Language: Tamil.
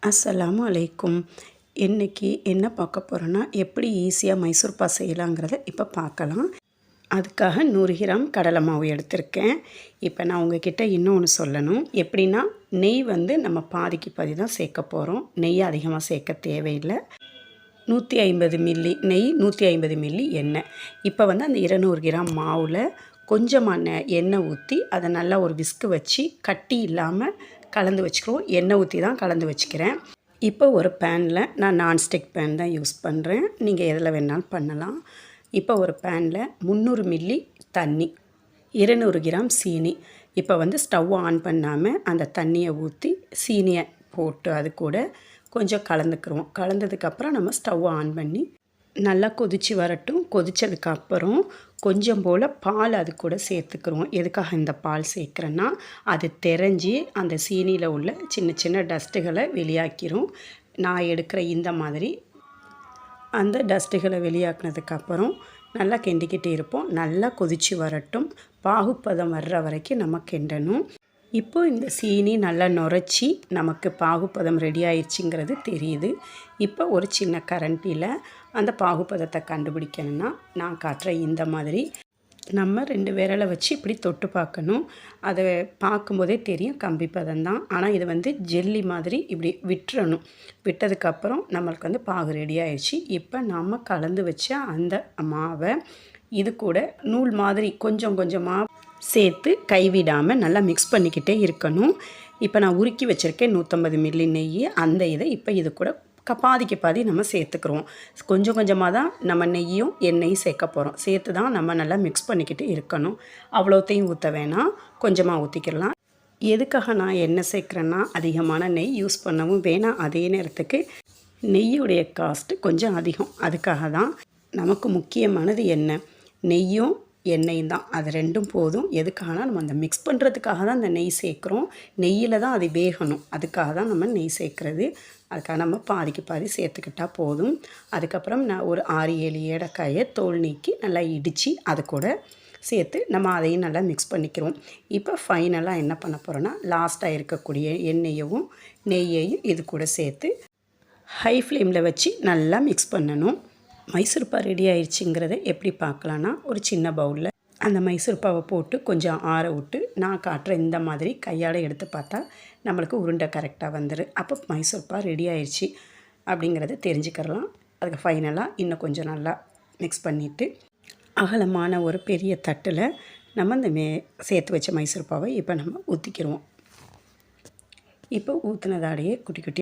அஸ்ஸலாமு அலைக்கும். இன்றைக்கி என்ன பார்க்க போகிறோன்னா, எப்படி ஈஸியாக மைசூர்பாக் செய்யலாங்கிறத இப்போ பார்க்கலாம். அதுக்காக 100 கிராம் கடலை மாவு எடுத்திருக்கேன். இப்போ நான் உங்ககிட்ட இன்னொன்று சொல்லணும். எப்படின்னா, நெய் நம்ம பாதிக்கு பாதி தான் சேர்க்க போகிறோம். நெய் அதிகமாக சேர்க்க தேவையில்லை. 150 மில்லி நெய், 150 மில்லி எண்ணெய். இப்போ அந்த 200 கிராம் மாவில் கொஞ்சமாக எண்ணெய் ஊற்றி அதை நல்லா ஒரு விஸ்கு வச்சு கட்டி இல்லாமல் கலந்து வச்சுக்கிறோம். எண்ணெய் ஊற்றி தான் கலந்து வச்சுக்கிறேன். இப்போ ஒரு பேனில் நான் நான்ஸ்டிக் பேன் தான் யூஸ் பண்ணுறேன். நீங்கள் எதில் வேணாலும் பண்ணலாம். இப்போ ஒரு பேனில் 300 மில்லி தண்ணி, 200 கிராம் சீனி. இப்போ ஸ்டவ் ஆன் பண்ணாமல் அந்த தண்ணியை ஊற்றி சீனியை போட்டு அது கூட கொஞ்சம் கலந்துக்கிறோம். கலந்ததுக்கப்புறம் நம்ம ஸ்டவ் ஆன் பண்ணி நல்லா கொதித்து வரட்டும். கொதித்ததுக்கப்புறம் கொஞ்சம் போல் பால் அது கூட சேர்த்துக்கிறோம். எதுக்காக இந்த பால் சேர்க்குறேன்னா, அது தெரிஞ்சு அந்த சீனியில் உள்ள சின்ன சின்ன டஸ்ட்டுகளை வெளியாக்கிரும். நான் எடுக்கிற இந்த மாதிரி அந்த டஸ்ட்டுகளை வெளியாக்கினதுக்கப்புறம் நல்லா கிண்டிக்கிட்டே இருப்போம். நல்லா கொதித்து வரட்டும். பாகுப்பதம் வர்ற வரைக்கும் நம்ம கிண்டணும். இப்போ இந்த சீனி நல்லா நுரைச்சி நமக்கு பாகுப்பதம் ரெடி ஆயிடுச்சுங்கிறது தெரியுது. இப்போ ஒரு சின்ன கரண்டியில் அந்த பாகுப்பதத்தை கண்டுபிடிக்கணும்னா, நான் காட்டுற இந்த மாதிரி நம்ம 2 விரலை வச்சு இப்படி தொட்டு பார்க்கணும். அதை பார்க்கும்போதே தெரியும் கம்பி பதம் தான். ஆனால் இது ஜெல்லி மாதிரி இப்படி விட்டுறணும். விட்டதுக்கப்புறம் நம்மளுக்கு பாகு ரெடி ஆயிடுச்சு. இப்போ நம்ம கலந்து வச்ச அந்த மாவை இது கூட நூல் மாதிரி கொஞ்சம் கொஞ்சமாக சேர்த்து கைவிடாமல் நல்லா மிக்ஸ் பண்ணிக்கிட்டே இருக்கணும். இப்போ நான் உருக்கி வச்சுருக்கேன் 150 மில்லி நெய். அந்த இதை இப்போ இது கூட பாதிக்கு பாதி நம்ம சேர்த்துக்கிறோம். கொஞ்சம் கொஞ்சமாக தான் நம்ம நெய்யும் எண்ணெயும் சேர்க்க போகிறோம். சேர்த்து தான் நம்ம நல்லா மிக்ஸ் பண்ணிக்கிட்டு இருக்கணும். அவ்வளோத்தையும் ஊற்ற வேணாம், கொஞ்சமாக ஊற்றிக்கலாம். எதுக்காக நான் எண்ணெய் சேர்க்குறேன்னா, அதிகமான நெய் யூஸ் பண்ணவும் வேணாம். அதே நேரத்துக்கு நெய்யுடைய காஸ்ட்டு கொஞ்சம் அதிகம். அதுக்காக தான் நமக்கு முக்கியமானது எண்ணெய். நெய்யும் எண்ணெயும் தான். அது 2ம் போதும். எதுக்காகனா நம்ம அந்த மிக்ஸ் பண்ணுறதுக்காக தான் அந்த நெய் சேர்க்குறோம். நெய்யில் தான் அது வேகணும். அதுக்காக தான் நம்ம நெய் சேர்க்குறது. அதுக்காக நம்ம பாதிக்கு பாதி சேர்த்துக்கிட்டால் போதும். அதுக்கப்புறம் நான் ஒரு 6-7 ஏலக்காயை தோல் நீக்கி நல்லா இடித்து அது கூட சேர்த்து நம்ம அதையும் நல்லா மிக்ஸ் பண்ணிக்கிறோம். இப்போ ஃபைனலாக என்ன பண்ண போகிறோன்னா, லாஸ்ட்டாக இருக்கக்கூடிய எண்ணெயையும் நெய்யையும் இது கூட சேர்த்து ஹை ஃப்ளேமில் வச்சு நல்லா மிக்ஸ் பண்ணணும். மைசூர்பாக் ரெடி ஆயிடுச்சுங்கிறத எப்படி பார்க்கலான்னா, ஒரு சின்ன பவுலில் அந்த மைசூர்பாவை போட்டு கொஞ்சம் ஆற விட்டு நான் காட்டுற இந்த மாதிரி கையால் எடுத்து பார்த்தா நம்மளுக்கு உருண்டை கரெக்டாக வந்துடும். அப்போ மைசூர்பாக் ரெடி ஆயிடுச்சு அப்படிங்கிறத தெரிஞ்சுக்கிறலாம். அதுக்கு ஃபைனலாக இன்னும் கொஞ்சம் நல்லா மிக்ஸ் பண்ணிவிட்டு அகலமான ஒரு பெரிய தட்டில் நம்ம இந்த சேர்த்து வச்ச மைசூர்பாவை இப்போ நம்ம ஊற்றிக்கிடுவோம். இப்போ ஊற்றினதாலேயே குட்டி குட்டி